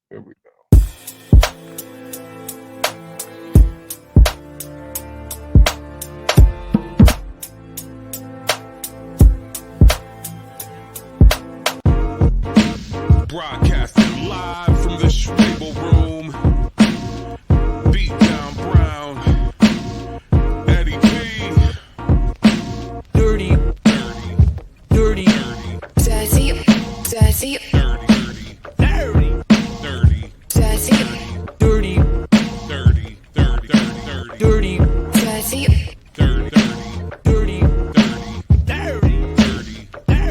Here we go. Broadcasting live from the Schwabel Room. Beatdown Brown. Eddie P. Dirty, dirty, Dirty, dirty, Dirty. dirty, dirty, dirty, Dirty. dirty, dirty, dirty,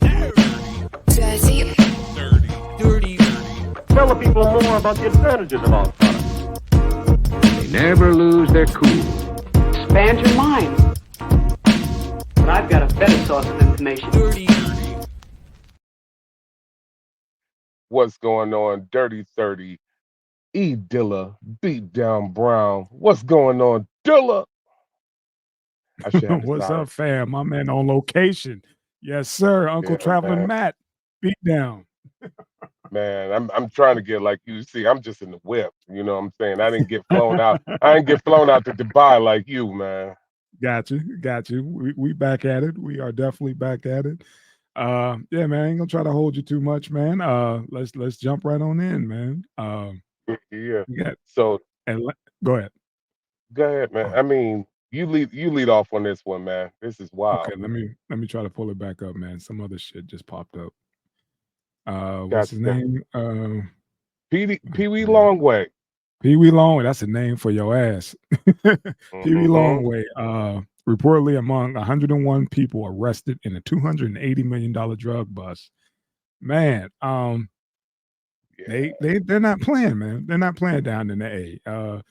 Dirty. dirty. dirty. Tell the people more about the advantages of our product. They never lose their cool. Expand your mind. But I've got a better source of information. Dirty, What's going on? Dirty 30. E Dilla, Beatdown Brown. What's going on, Dilla? I should have What's started. up, fam? My man on location. Yes, sir. Uncle Yeah, Traveling man. Matt. Beat down. Man, I'm trying to get like you see. I'm just in the whip. You know what I'm saying? I didn't get flown out. I didn't get flown out to Dubai like you, man. Got you. We back at it. We are definitely back at it. Yeah, man. I ain't gonna try to hold you too much, man. Let's jump right on in, man. Yeah. We got So go ahead. go ahead, man. I mean, you lead off on this one, man. This is wild. Okay, let me try to pull it back up, man. Some other shit just popped up. What's Gotcha. his name? Peewee Longway. Peewee Longway. That's a name for your ass. Peewee Mhm. Longway. Reportedly among 101 people arrested in a $280 million drug bust. Man, Yeah. they're not playing, man. They're not playing down in the A.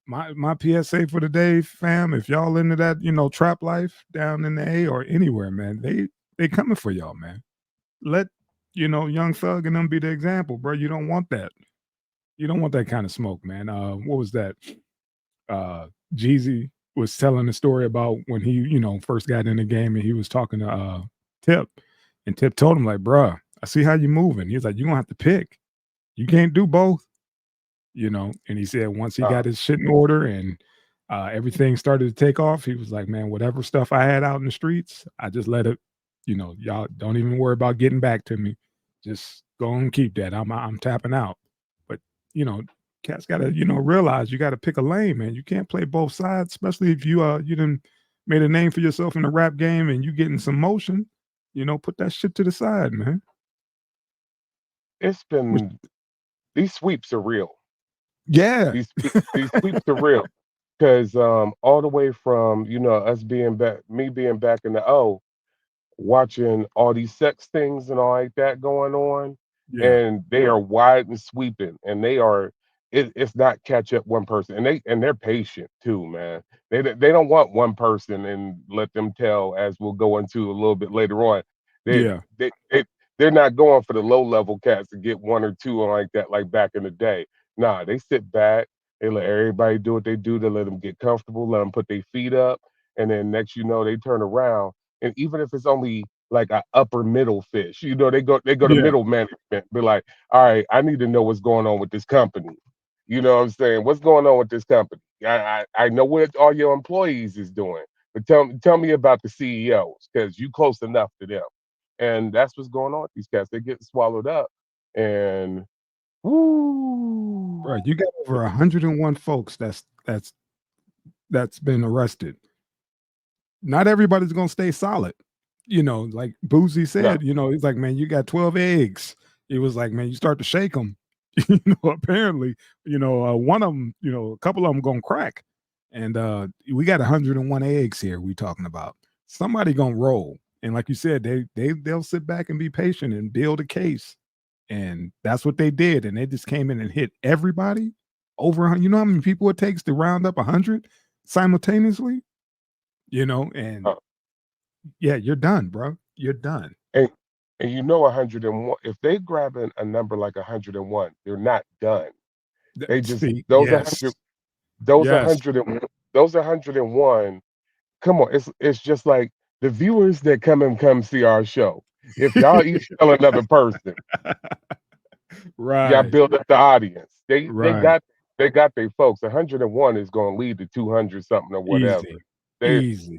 My PSA for the day, fam. If y'all into that, trap life down in the A or anywhere, man, they coming for y'all, man. Let Young Thug and them be the example, bro. You don't want that. You don't want that kind of smoke, man. What was that? Jeezy was telling the story about when he, first got in the game and he was talking to Tip, and Tip told him, like, bruh, I see how you moving. He's like, you're gonna have to pick. You can't do both, and he said once he got his shit in order and everything started to take off, he was like, man, whatever stuff I had out in the streets, I just let it, y'all don't even worry about getting back to me. Just go and keep that. I'm tapping out. But cats gotta, realize you gotta pick a lane, man. You can't play both sides, especially if you done made a name for yourself in the rap game and you getting some motion, put that shit to the side, man. It's been these sweeps are real. Yeah. These sweeps are real. Because all the way from us being back, me being back in the O, watching all these sex things and all like that going on, Yeah. and they are wide and sweeping, and they are it's not catch up one person, and they're patient too, man. They don't want one person and let them tell, as we'll go into a little bit later on. They Yeah. they, they they're not going for the low level cats to get one or two like that, like back in the day. Nah, they sit back, they let everybody do what they do, they let them get comfortable, let them put their feet up, and then next they turn around, and even if it's only like a upper middle fish, they go to Yeah. middle management, be like, all right, I need to know what's going on with this company. You know what I'm saying? What's going on with this company? I know what all your employees is doing, but tell me about the CEOs, because you close enough to them. And that's what's going on with these cats. They get swallowed up, and woo. Bro, you got over 101 folks that's been arrested. Not everybody's gonna stay solid. Like Boozy No, said, he's like, man, you got 12 eggs. He was like, man, you start to shake them. Apparently, one of them, a couple of them gonna crack. And we got 101 eggs here we talking about. Somebody gonna roll. And like you said, they'll sit back and be patient and build a case. And that's what they did. And they just came in and hit everybody over. You know how many people it takes to round up 100 simultaneously? And uh, yeah, you're done, bro. You're done. and 101. If they grab a number like 101, they're not done. They just See, those yes, 100, those yes. 100, those 101. Come on, it's just like the viewers that come see our show. If y'all each tell another person, You got to Right. build up the audience. Right. They got their folks. 101 is going to lead to 200 something or whatever. Easy. They Easy.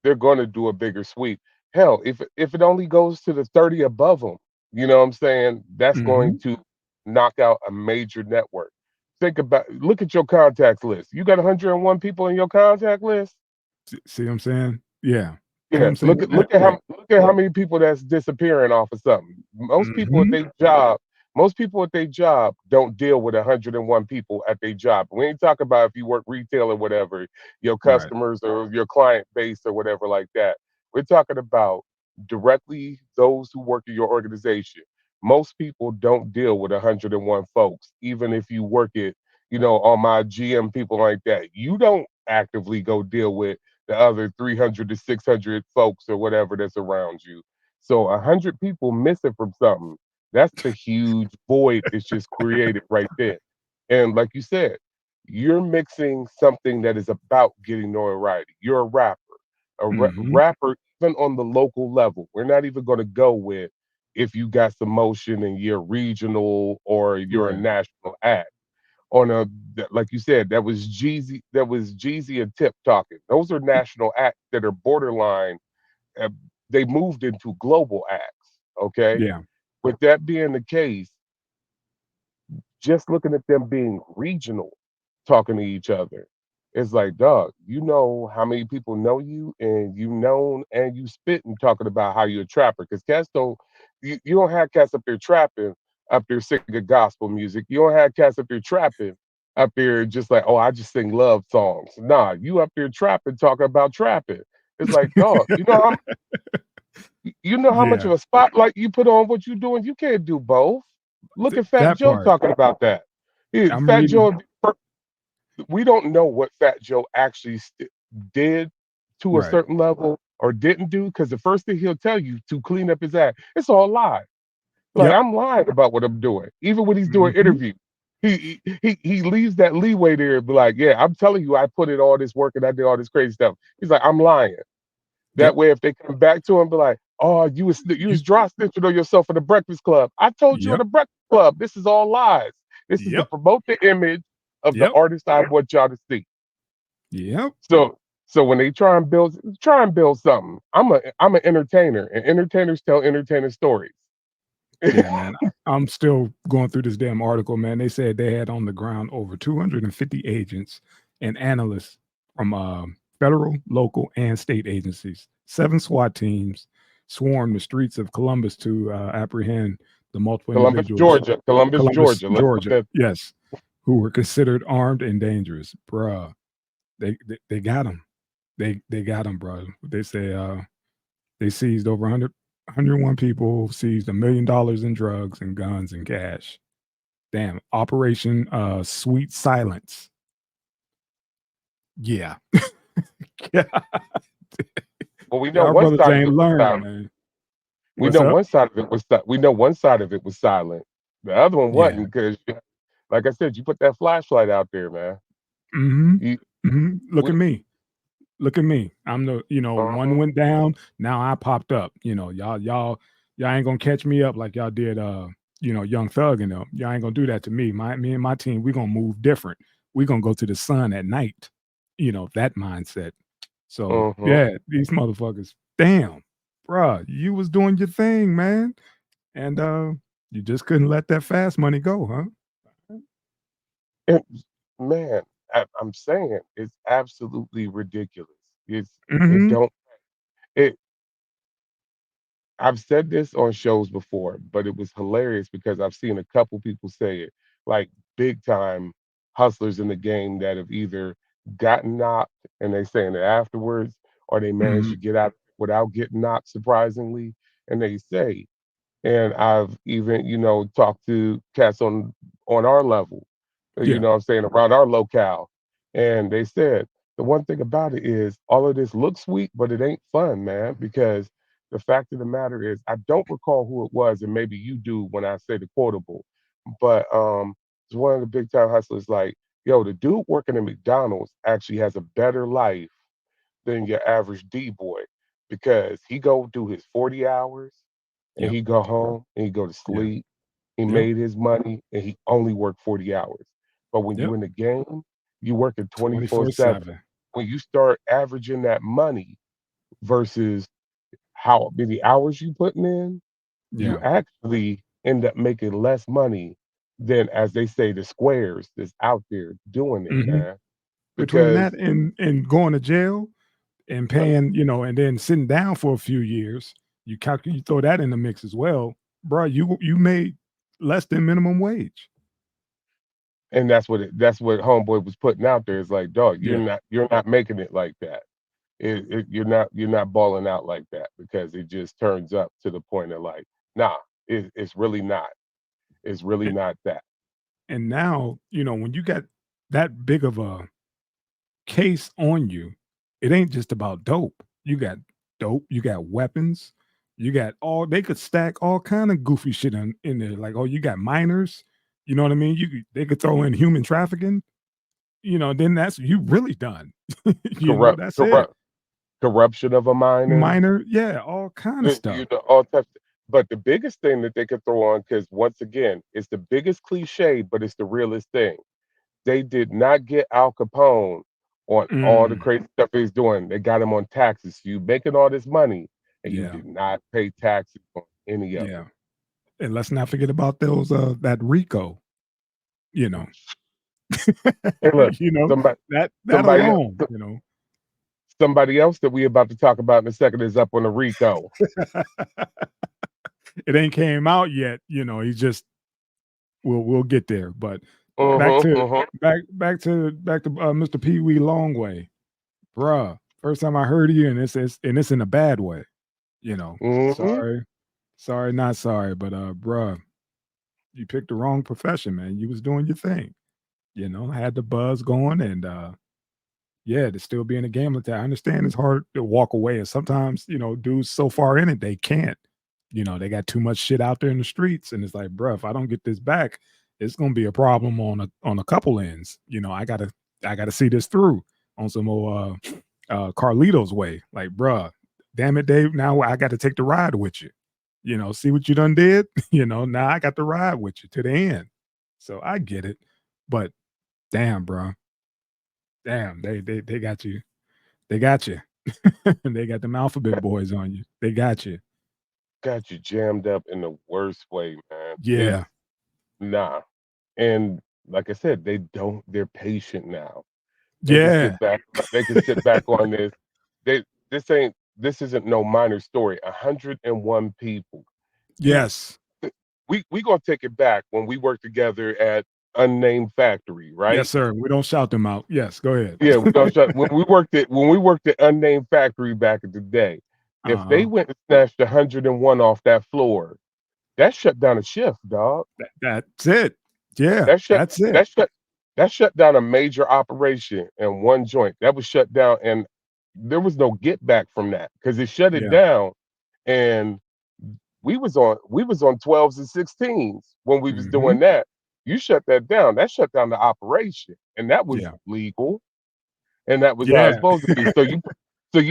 they're going to do a bigger sweep. Hell, if it only goes to the 30 above them, you know what I'm saying? That's going Hmm. to knock out a major network. Look at your contacts list. You got 101 people in your contact list. See what I'm saying? Yeah. See what Yeah, I'm saying? look at how many people that's disappearing off of something. Hmm. Most people at their job don't deal with 101 people at their job. We ain't talking about if you work retail or whatever, your Right. customers or your client base or whatever like that. We're talking about directly those who work in your organization. Most people don't deal with 101 folks, even if you work it, on my GM people like that. You don't actively go deal with the other 300 to 600 folks or whatever that's around you. So 100 people missing from something, that's the huge void that's just created right there. And like you said, you're mixing something that is about getting notoriety. You're a rapper, Hmm. rapper even on the local level. We're not even going to go with if you got some motion and you're regional or you're a Right. national act like you said, that was Jeezy and Tip talking. Those are national acts that are borderline. uh, they moved into global acts. Okay. Yeah. With that being the case, just looking at them being regional, talking to each other, it's like, dog, you know how many people know you, and you known and you spitting talking about how you're a trapper. Because cats don't, you don't have cats up there trapping, up there singing gospel music. You don't have cats up there trapping, up there just like, oh, I just sing love songs. Nah, you up there trapping, talking about trapping. It's like, dog, you know how much Yeah. of a spotlight you put on what you're doing. You can't do both. Look at Fat That Joe part. talking about that. I'm Fat reading. Joe, we don't know what Fat Joe actually did to a Right. certain level or didn't do because the first thing he'll tell you to clean up his act, it's all lies. Like Yep. I'm lying about what I'm doing, even when he's doing Hmm. interviews. He leaves that leeway there and be like, yeah, I'm telling you, I put in all this work and I did all this crazy stuff. He's like, I'm lying. That Yep. way, if they come back to him, be like, "Oh, you You. was dry snitching on yourself in the Breakfast Club. I told you in Yep. the Breakfast Club, this is all lies. This is to Yep. promote the image of the Yep. artist I want y'all to see." Yep. So, so when they try and build something. I'm an entertainer, and entertainers tell entertainer stories. Yeah, man. I'm still going through this damn article, man. They said they had on the ground over 250 agents and analysts from federal, local, and state agencies. 7 SWAT teams swarmed the streets of Columbus to apprehend the multiple individuals. Columbus, Columbus, Georgia. Let's put Georgia. that. Yes, who were considered armed and dangerous, bruh. They got them. They got them, bro. They say they seized over 101 people, seized $1 million in drugs and guns and cash. Damn. Operation Sweet Silence. Yeah. Yeah. Well, we know Y'all one brothers side of ain't it was learning, silent. man. We What's know up? one side of it was. We know one side of it was silent. The other one Yeah. wasn't because, like I said, you put that flashlight out there, man. Hmm. You, Hmm. Look we, at me. Look at me. I'm the, one uh went down. Now I popped up. Y'all ain't gonna catch me up like y'all did Young Thug and them. Y'all ain't gonna do that to me. Me and my team, we gonna move different. We gonna go to the sun at night. That mindset. So uh yeah, these motherfuckers, damn, bruh, you was doing your thing, man. And you just couldn't let that fast money go, huh? And man, I'm saying it's absolutely ridiculous. It Hmm. don't it. I've said this on shows before, but it was hilarious because I've seen a couple people say it, like big time hustlers in the game that have either gotten knocked and they saying it afterwards, or they managed Hmm. to get out without getting knocked, surprisingly. And they say, and I've even, talked to cats on our level, Yeah. what I'm saying, around our locale. And they said the one thing about it is all of this looks sweet, but it ain't fun, man, because the fact of the matter is I don't recall who it was, and maybe you do when I say the quotable, but it's one of the big time hustlers like, yo, the dude working at McDonald's actually has a better life than your average D boy because he go do his 40 hours and Yep. he go home and he go to Yeah. sleep. He Yep. made his money and he only worked 40 hours. But when you Yep. in the game, you working 24/7. 24/7. When you start averaging that money versus how many hours you putting in, you Yeah. actually end up making less money than, as they say, the squares that's out there doing it, Mhm. man. Between Because that and going to jail and uh, paying, and then sitting down for a few years, you throw that in the mix as well, bro. You made less than minimum wage. and that's what homeboy was putting out there. It's like, dog, Yeah. you're not making it like that. You're not balling out like that because it just turns up to the point of like, nah, it's really not. It's really And, not that. and now, when you got that big of a case on you, it ain't just about dope. You got dope, you got weapons, you got they could stack all kind of goofy shit in there. Like, oh, you got minors, you know what I mean? They could throw in human trafficking, then that's you really done. Corrupt, That's it. corrupt, corruption of a minor. Minor, yeah, all kind of stuff. All types. But the biggest thing that they could throw on, because once again, it's the biggest cliche, but it's the realest thing. They did not get Al Capone on all the Mm, crazy stuff he's doing. They got him on taxes. You making all this money, and you yeah, did not pay taxes on any of yeah. it. And let's not forget about those that Rico, you know. Hey, look, you know, somebody, that somebody, alone, somebody else that we about to talk about in a second is up on the Rico. it ain't came out yet, he's just we'll get there. But back Uh-huh, to uh-huh. Mr. Peewee Longway. Bruh. First time I heard of you, and it's in a bad way, you know. Hmm. Sorry. Sorry, not sorry, but bruh, you picked the wrong profession, man. You was doing your thing, had the buzz going and yeah, to still be in the game like that. I understand it's hard to walk away. And sometimes, dudes so far in it, they can't. They got too much shit out there in the streets. And it's like, bruh, if I don't get this back, it's gonna be a problem on a couple ends. I gotta see this through on some more Carlito's way. Like, bruh, damn it, Dave. Now I got to take the ride with you. See what you done did? Now I got to ride with you to the end. So I get it. But damn, bruh. Damn, they got you. They got you. They got them alphabet boys on you. They got you. Got you jammed up in the worst way, man. It's Yeah. nah. And like I said, they're patient now. They can Yeah. sit back. They can sit back on this. They this isn't no minor story. 101 people. You Yes. we gonna take it back when we worked together at Unnamed Factory, Yes, right? sir. We don't shout them out. Yes, go ahead. Yeah, we don't shut when we worked at Unnamed Factory back in the day. If they Uh-huh. went and snatched 101 off that floor, that shut down a shift, dog. That's it. Yeah, That shut that's it. that shut that shut down a major operation in one joint. That was shut down, and there was no get back from that because it shut it Yeah. down. And we was on 12s and 16s when we was Mhm. doing that. You shut that down. That shut down the operation, and that was Yeah. legal, and that was how it's Yeah. supposed to be. So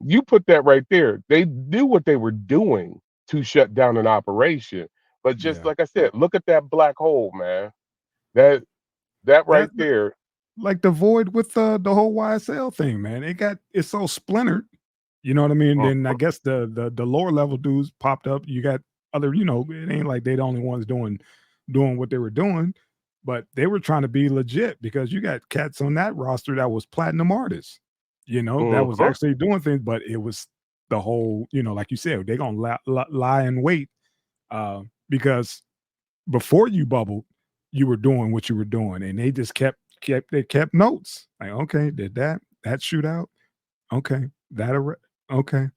you put that right there. They knew what they were doing to shut down an operation. But just Yeah. like I said, look at that black hole, man. That that right That there. like the void with the whole YSL thing, man. It's so splintered. You know what I mean? Mm, Then I guess the lower level dudes popped up. You got other, it ain't like they the only ones doing what they were doing, but they were trying to be legit because you got cats on that roster that was platinum artists, that was mhm. actually doing things, but it was the whole, like you said, they're gonna lie and wait because before you bubbled, you were doing what you were doing, and they just kept notes. Like, okay, did that shootout? Okay, okay,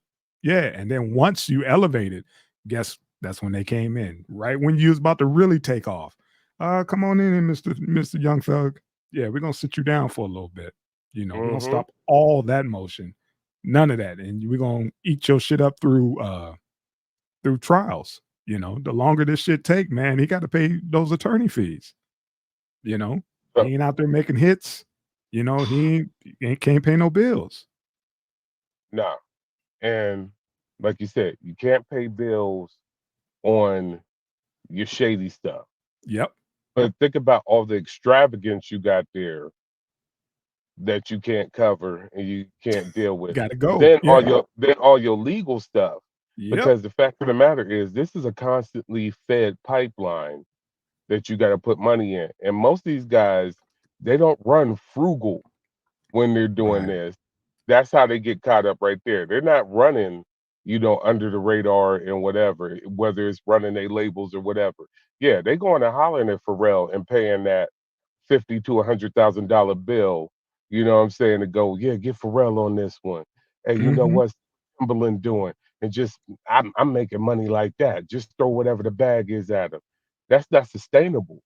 yeah. And then once you elevated, guess that's when they came in. Right when you was about to really take off. Come on in, Mister Young Thug. Yeah, we're gonna sit you down for a little bit. We're gonna Mhm. stop all that motion. None of that, and we're gonna eat your shit up through trials. The longer this shit take, man, he got to pay those attorney fees. You know, So he ain't out there making hits. He ain't can't pay no bills. nah. And like you said, you can't pay bills on your shady stuff. Yep. But think about all the extravagance you got there that you can't cover and you can't deal with. Gotta go. Then Yeah. all your legal stuff. Yep. Because the fact of the matter is this is a constantly fed pipeline that you got to put money in. And most of these guys, they don't run frugal when they're doing Right. this. That's how they get caught up right there. They're not running, under the radar and whatever, whether it's running their labels or whatever. Yeah, they going to hollering at Pharrell and paying that 50 to $100,000 bill. You know what I'm saying? To go, yeah, get Pharrell on this one. Hey, you know Hmm. what's Timberland doing? And just I'm making money like that. Just throw whatever the bag is at them. That's not sustainable.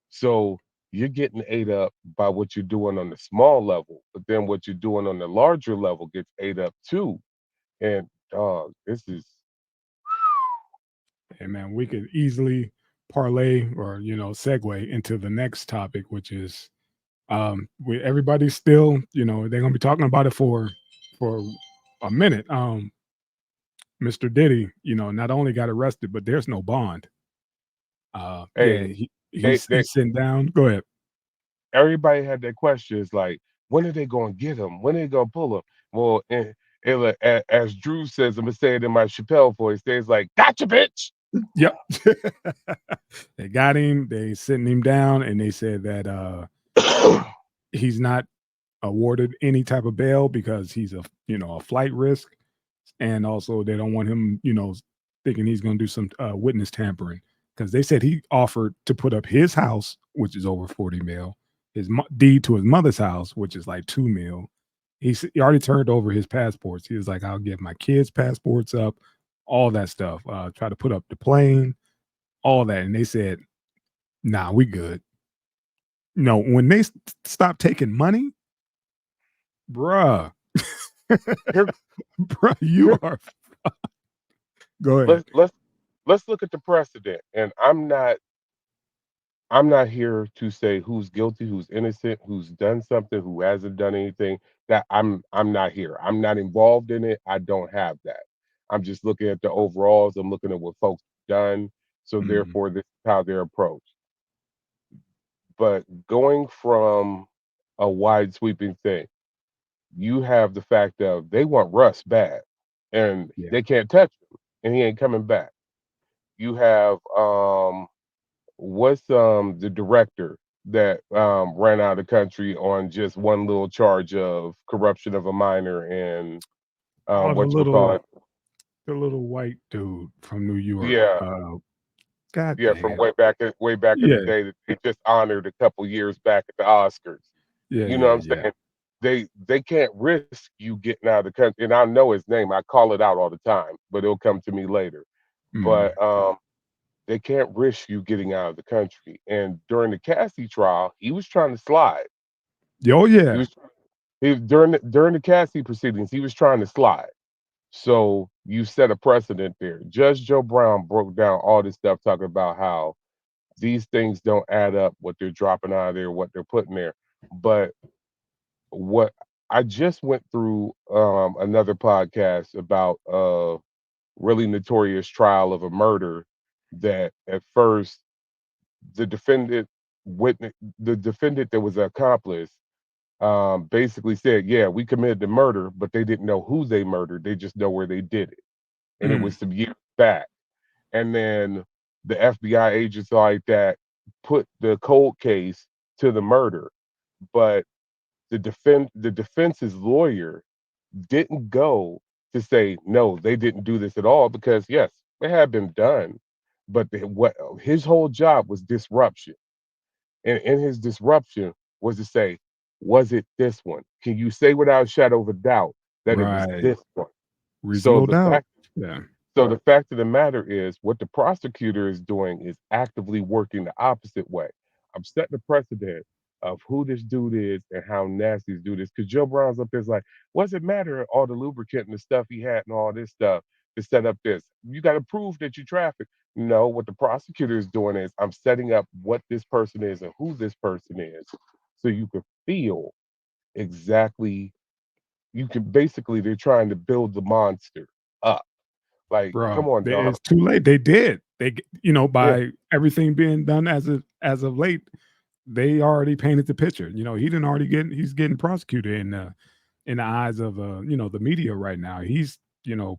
So you're getting ate up by what you're doing on the small level, but then what you're doing on the larger level gets ate up too. And dog, this is Hey man, we could easily parlay or segue into the next topic, which is everybody's still, they're gonna be talking about it for a minute. Mr. Diddy, not only got arrested, but there's no bond. Yeah, hey, he's they sitting down. Go ahead. everybody had their questions like, when are they gonna get him? When are they gonna pull him? Well, as Drew says, I'm gonna say it in my Chappelle voice. There's like, gotcha, bitch. Yep. They got him, they sitting him down, and they said that he's not awarded any type of bail because he's a flight risk, and also they don't want him thinking he's going to do some witness tampering because they said he offered to put up his house, which is over 40 mil, his deed to his mother's house, which is like 2 mil. He already turned over his passports. He was like, I'll give my kids passports up, all that stuff. Try to put up the plane, all that, and they said, nah, we good. No, when they stopped taking money, bruh. Here, Bruh, you here, are go ahead. let's look at the precedent. And I'm not here to say who's guilty, who's innocent, who's done something, who hasn't done anything. That I'm not here. I'm not involved in it. I don't have that. I'm just looking at the overalls. I'm looking at what folks done. So Mhm. therefore, this is how they're approached. But going from a wide sweeping thing, you have the fact of they want Russ bad, and Yeah. they can't touch him, and he ain't coming back. You have what's the director that ran out of the country on just one little charge of corruption of a minor and Oh, what you call it? the little white dude from New York. Yeah, God yeah, from damn. way back in the Yeah. day that they just honored a couple years back at the Oscars. Yeah, You know what yeah, I'm yeah. saying? They can't risk you getting out of the country, and I know his name. I call it out all the time, but it'll come to me later. Mhm. But they can't risk you getting out of the country. And during the Cassie trial, he was trying to slide. Oh, He yeah. was during the Cassie proceedings, he was trying to slide. So you set a precedent there. Judge Joe Brown broke down all this stuff, talking about how these things don't add up, what they're dropping out of there, what they're putting there. But what I just went through another podcast about a really notorious trial of a murder that at first the defendant witness the defendant that was an accomplice basically said, yeah, we committed the murder, but they didn't know who they murdered. They just know where they did it. And it Mm. was some years back. And then the FBI agents like that put the cold case to the murder. But the defense's lawyer didn't go to say no, they didn't do this at all because yes, it had been done, but what his whole job was disruption, and in his disruption was to say, was it this one? Can you say without a shadow of a doubt that it was Right. this one? So Reasonable the doubt. fact Yeah. so the fact of the matter is, what the prosecutor is doing is actively working the opposite way. I'm setting a precedent of who this dude is and how nasty this dude is. Because Joe Brown's up there's like, what's it matter all the lubricant and the stuff he had and all this stuff to set up this? You got to prove that you traffic. No, what the prosecutor is doing is I'm setting up what this person is and who this person is, so you can feel exactly. You can basically they're trying to build the monster up. Like, Bro, come on, dog. it's too late. They did. by Yeah. everything being done as of late, they already painted the picture. He's getting prosecuted in the eyes of the media right now. He's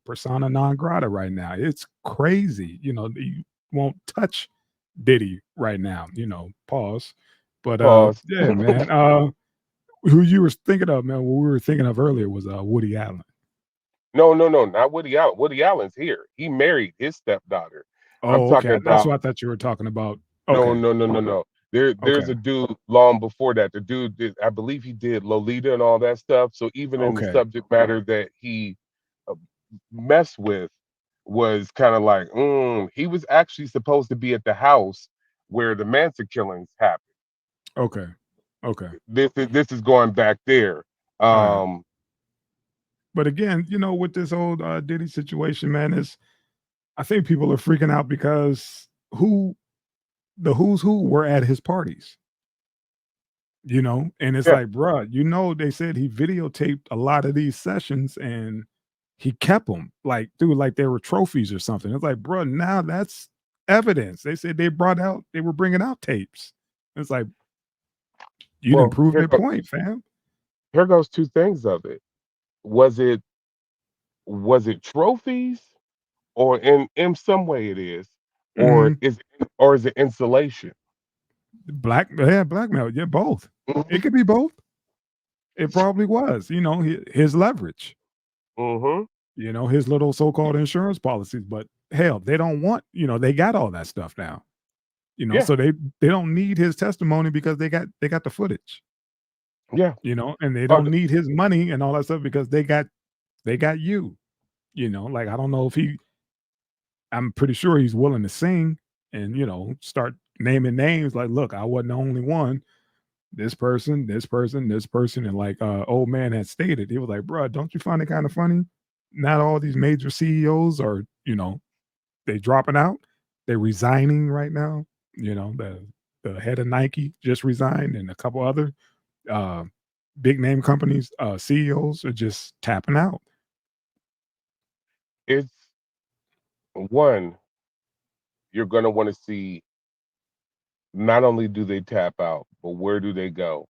persona non grata right now. It's crazy. You won't touch Diddy right now. Pause. But Pause. yeah, man. Who you were thinking of, man? What we were thinking of earlier was Woody Allen. No, no, no, not Woody Allen. Woody Allen's here. He married his stepdaughter. I'm Oh, talking okay. That's what about I thought you were talking about. no, Okay. no, no, no, no. There's Okay. a dude long before that. The dude did, I believe he did Lolita and all that stuff. So even in the Okay. subject matter that he uh, messed with was kind of like, he was actually supposed to be at the house where the Manson killings happened. Okay. Okay. This is going back there. All right. Um, But again, with this old Diddy situation, man, is I think people are freaking out because the who's who were at his parties, and it's yeah, like, bruh, they said he videotaped a lot of these sessions and he kept them like, dude, like they were trophies or something. It's like, bruh, now that's evidence. They said they were bringing out tapes. It's like, you didn't well, prove their point, fam. here goes two things of it. Was it was it trophies, or in some way it is, Hmm. or is it insulation? Yeah, blackmail, yeah, both. Hmm. It could be both. It probably was, his leverage, Hmm. his little so-called insurance policies. But hell, they don't want, they got all that stuff now, Yeah, so they don't need his testimony because they got the footage, yeah. and they Oh, don't need his money and all that stuff because they got you, like I don't know if I'm pretty sure he's willing to sing and start naming names like, look, I wasn't the only one. This person, this person, this person, and like old man had stated, he was like, "Bro, don't you find it kind of funny? Not all these major CEOs are, they dropping out, they resigning right now. The head of Nike just resigned, and a couple other uh, big name companies CEOs are just tapping out. it's one. You're gonna want to see not only do they tap out, but where do they go?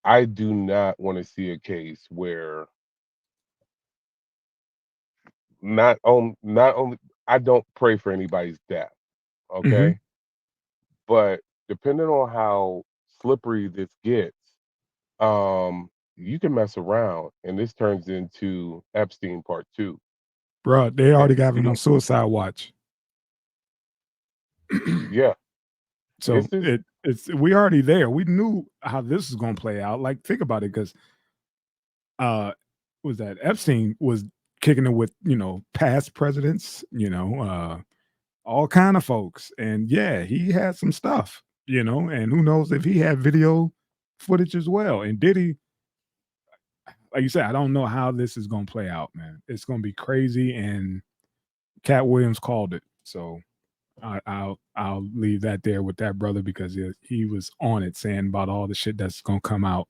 I do not want to see a case where not only I don't pray for anybody's death, Hmm. okay? But depending on how slippery this gets, you can mess around and this turns into Epstein part two. Bro, they And already got you him on don't, suicide watch. yeah, So this is it's we already there. We knew how this is going to play out. Like, think about it, because uh was that Epstein was kicking it with past presidents, all kind of folks, and yeah, he had some stuff, and who knows if he had video footage as well. And Diddy, like you said, I don't know how this is going to play out, man. It's going to be crazy, and Cat Williams called it. So I'll leave that there with that brother because he was on it saying about all the shit that's gonna come out,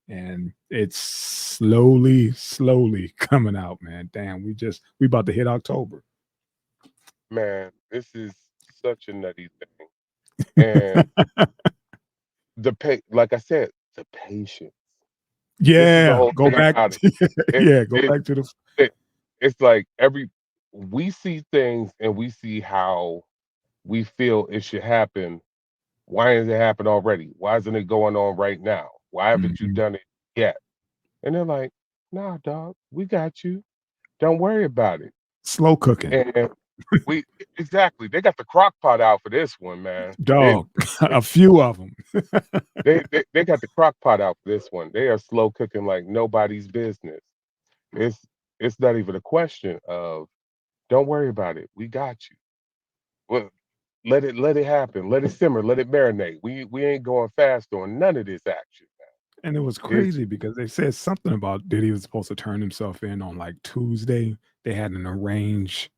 and it's slowly coming out, man. Damn, we about to hit October. man, this is such a nutty thing. And like I said, the patience. This is the Yeah, whole go thing back. about it. It Yeah, go it back to the. it it's like we see things and we see how we feel it should happen. Why hasn't it happened already? Why isn't it going on right now? Why haven't you Mhm. done it yet? And they're like, nah, dog, we got you. Don't worry about it. Slow cooking, And we exactly they got the crock pot out for this one, man. dog. A few of them. They got the crock pot out for this one. They are slow cooking like nobody's business. It's it's not even a question of don't worry about it. We got you. Well, let it happen. Let it simmer. Let it marinate. We ain't going fast on none of this action. And it was It's crazy because they said something about Diddy was supposed to turn himself in on like Tuesday. They had an arranged,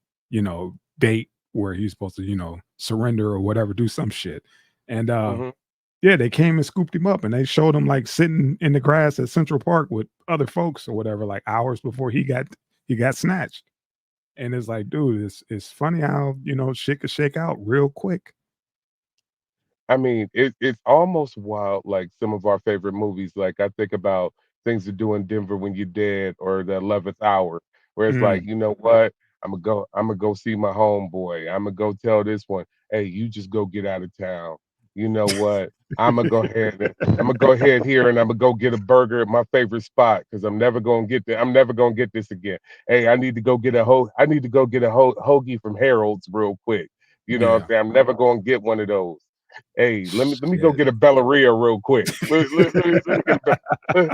date where he's supposed to, surrender or whatever, do some shit. And mhm. yeah, they came and scooped him up and they showed him like sitting in the grass at Central Park with other folks or whatever, like hours before he got snatched. And it's like, dude, it's funny how, shit could shake out real quick. I mean, it's almost wild, like some of our favorite movies. Like I think about Things to Do in Denver When You're Dead or The 11th Hour, where it's like, Mm, you know what? I'm gonna go see my homeboy. I'm gonna go tell this one, hey, you just go get out of town. You know what? I'm gonna go ahead here and I'm gonna go get a burger at my favorite spot because I'm never gonna get this again. Hey, I need to go get a hoagie from Harold's real quick. You know what I'm yeah. saying? I'm never gonna get one of those. Hey, let me go Shit. get a Bellaria real quick. Let me get a let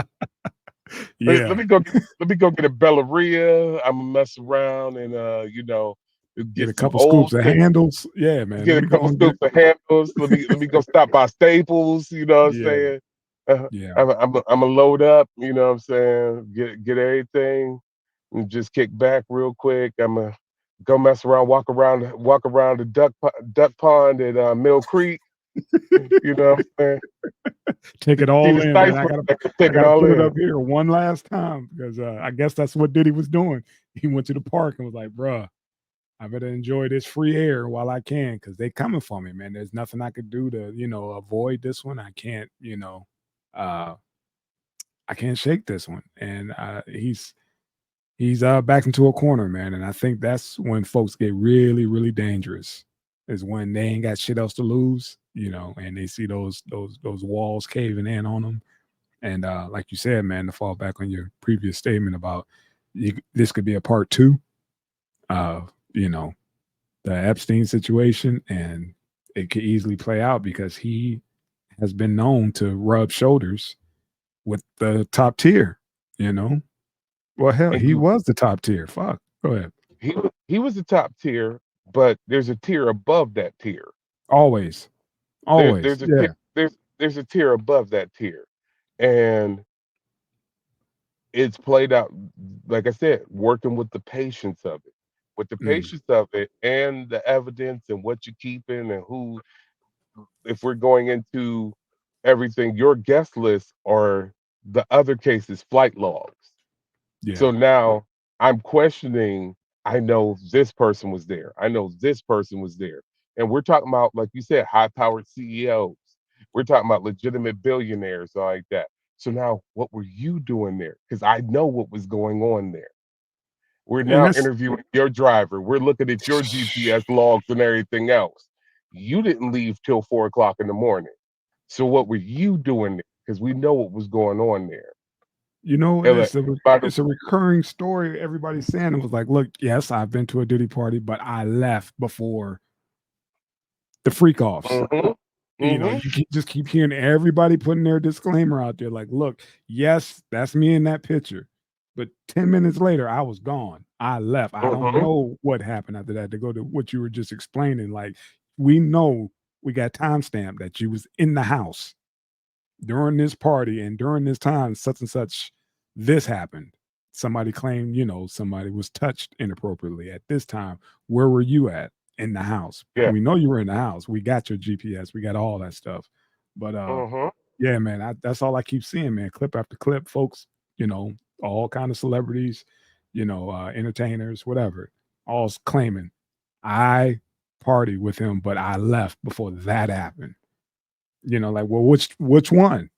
Yeah. me go get a Bellaria. I'm gonna mess around and Get get a some couple old scoops of things. handles. Yeah, man. Get Let a me go couple and get scoops of handles. Let me go stop by Staples. You know what I'm yeah, saying? yeah. I'm a load up. You know what I'm saying? Get everything and just kick back real quick. I'm gonna go mess around, walk around the duck pond at Mill Creek. You know what I'm saying? Take it See all the in, man. sights, I take it gotta all pull it in. up here one last time because I guess that's what Diddy was doing. He went to the park and was like, bruh, I better enjoy this free air while I can because they coming for me, man. There's nothing I could do to, avoid this one. I can't, uh I can't shake this one. And he's backed into a corner, man. And I think that's when folks get really, really dangerous, is when they ain't got shit else to lose, and they see those walls caving in on them. And like you said, man, to fall back on your previous statement about this could be a part two of, the Epstein situation, and it could easily play out because he has been known to rub shoulders with the top tier, you know. Well, hell, And he you was the top tier. Fuck. Go ahead. he was the top tier, but there's a tier above that tier. Always. There Always. there's a tier Yeah. there's a tier above that tier. And it's played out, like I said, working with the patience of it. With the Mm, patience of it and the evidence and what you're keeping and who, if we're going into everything, your guest list or the other cases, flight logs. yeah. So now I'm questioning. I know this person was there. I know this person was there. And we're talking about, like you said, high powered CEOs. We're talking about legitimate billionaires like that. So now what were you doing there? Because I know what was going on there. We're And now that's interviewing your driver. We're looking at your GPS logs and everything else. You didn't leave till 4 o'clock in the morning. So what were you doing there? Because we know what was going on there. and And like, it's a by the it's a recurring story. Everybody's saying it was like, look, yes, I've been to a Diddy party, but I left before the freak offs. Mhm, mhm, Just keep hearing everybody putting their disclaimer out there, like, look, yes, that's me in that picture, but 10 minutes later, I was gone. I left. I don't mhm. know what happened after that. To go to what you were just explaining, like, we know we got timestamp that you was in the house during this party and during this time, such and such, this happened. Somebody claimed, somebody was touched inappropriately at this time. Where were you at in the house? Yeah. We know you were in the house. We got your GPS. We got all that stuff. But Mhm. yeah, man, that's all I keep seeing, man. Clip after clip, folks. You know, all kind of celebrities, entertainers, whatever, all's claiming I partied with him, but I left before that happened. Like, well, which one?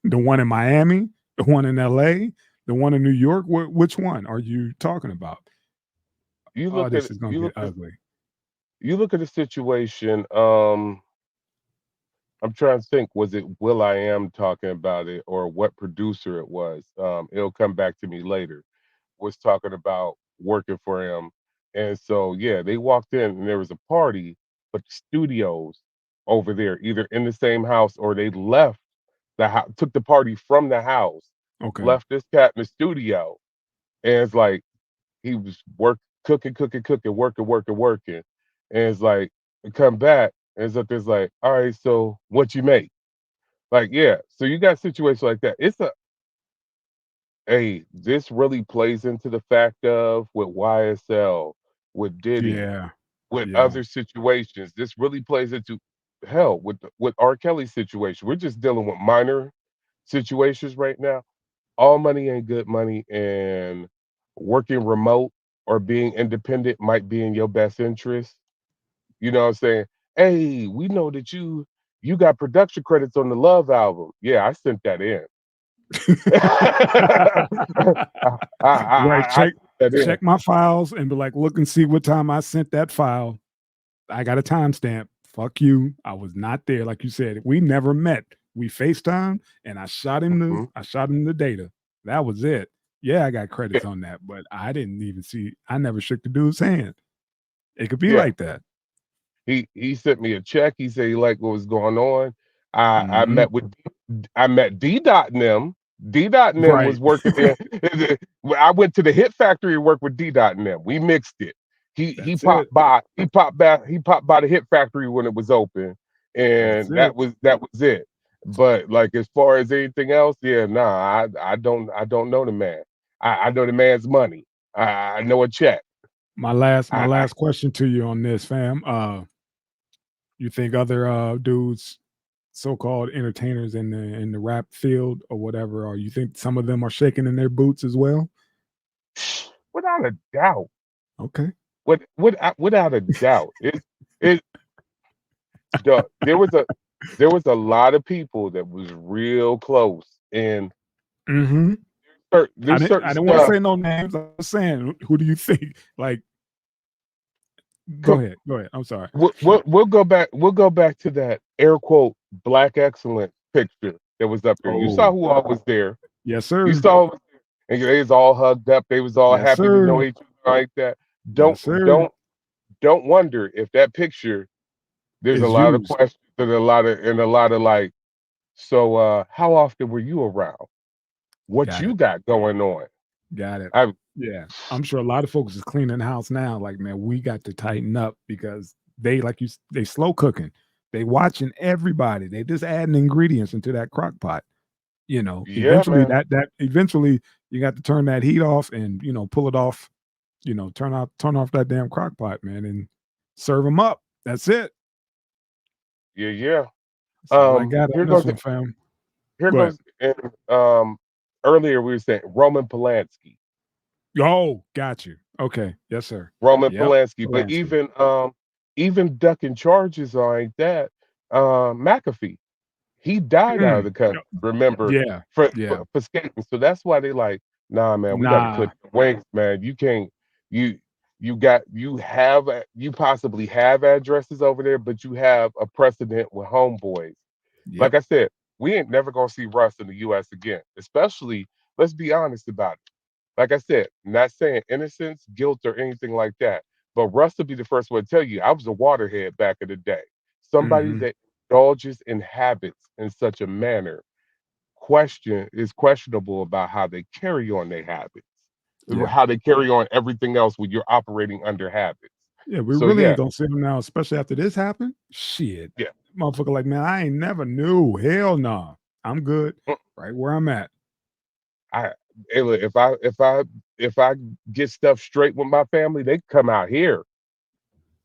The one in Miami, the one in LA, the one in New York? Which one are you talking about? You Oh, look this at is gonna you get look at ugly. you look at the situation. I'm trying to think. Was it Will I Am talking about it, or what producer it was? It'll come back to me later. Was talking about working for him, and so yeah, they walked in and there was a party, but the studios over there, either in the same house or they left the house, took the party from the house, Okay. left this cat in the studio, and it's like he was cooking, working. And it's like, and come back, and it's up there's like, all right, so what you make? Like, yeah. So you got situations like that. It's a hey, this really plays into the fact of with YSL, with Diddy, Yeah. with Yeah. other situations. This really plays into hell with R. Kelly's situation. We're just dealing with minor situations right now. All money ain't good money, and working remote or being independent might be in your best interest. You know what I'm saying? Hey, we know that you got production credits on the Love album. Yeah, I sent that in. Right. I Check sent that in. check my files and be like, look and see what time I sent that file. I got a timestamp. Fuck you. I was not there. Like you said, we never met. We FaceTime and Mhm. I shot him the data. That was it. Yeah, I got credits on that, but I didn't even see I never shook the dude's hand. It could be Yeah, like that. he sent me a check. He said he liked what was going on. I Mhm. met with I met D Dot and them. D Dot and them Right. was working there. I went to the Hit Factory and worked with D Dot and them. We mixed it. He That's it. popped by. He popped by the Hit Factory when it was open, That's and it. that was it. But like as far as anything else, yeah, nah, I don't know the man. I know the man's money. I know a check. My I last question to you on this, fam. You think other dudes, so-called entertainers in the rap field or whatever, or you think some of them are shaking in their boots as well? without a doubt. Okay. Without a doubt, it there was a lot of people that was real close, and Mhm. there's certain I didn't wanna stuff. say no names. I was saying, who do you think? Like, co- go ahead. I'm sorry. we'll go back to that air quote black excellence picture that was up there. You saw Oh, who all was there. yes, You sir. saw, and they was all hugged up. They was all Yes, happy to know sir. each other like that. Don't Yes, sir. don't don't wonder if that picture. There's a Is lot of used. questions and a lot of like. So, how often were you around? What Got you it. got going on? Got it. I Yeah. I'm sure a lot of folks is cleaning the house now. Like, man, we got to tighten up because they, like they slow cooking. They watching everybody. They just adding ingredients into that crock pot. yeah, Eventually man. that eventually you got to turn that heat off and, pull it off, turn off that damn crock pot, man, and serve them up. That's it. Yeah, yeah. That's all I got Here on this goes one, fam. here Go ahead. goes and earlier we were saying Roman Polanski. Oh, got you. Okay. Yes, sir. Roman Yep. Polanski, but Polanski. even ducking charges like that, McAfee, he died out of Mm. the country, remember, Yeah. for Yeah. for skating. So that's why they like, nah, man, we got to Nah. clip the wings, man. You can't, you you possibly have addresses over there, but you have a precedent with homeboys. Like Yep. I said, we ain't never gonna see Russ in the U.S. again. Especially, let's be honest about it. Like I said, not saying innocence, guilt, or anything like that. But Russ will be the first one to tell you, I was a waterhead back in the day. Somebody Mhm. that indulges in habits in such a manner is questionable about how they carry on their habits, Yeah. how they carry on everything else when you're operating under habits. Yeah, we So really yeah, ain't gonna see him now, especially after this happened. Shit. yeah. Motherfucker like, man, I ain't never knew. Hell no. I'm good mm, right where I'm at. I hey, look, if I get stuff straight with my family, they come out here.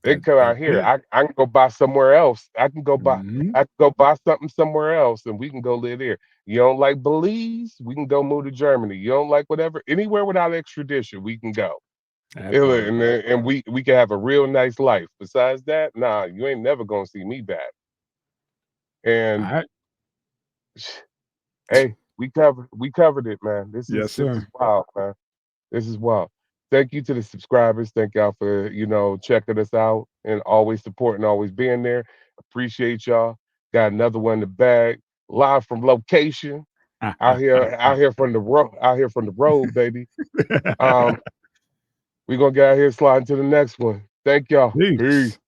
They come out That's here. it. I can go buy somewhere else. Mhm. I can go buy something somewhere else and we can go live there. You don't like Belize? We can go move to Germany. You don't like whatever, anywhere without extradition, we can go. That part. And we can have a real nice life. Besides that, nah, you ain't never gonna see me back. And Alright. hey, we covered it, man. Yes, This is sir. wild, man. This is wild. Thank you to the subscribers. Thank y'all for, checking us out and always supporting, always being there. Appreciate y'all. Got another one in the bag. Live from location. Out here from the road, baby. Um, we're gonna get out here sliding to the next one. Thank y'all. Peace. Peace.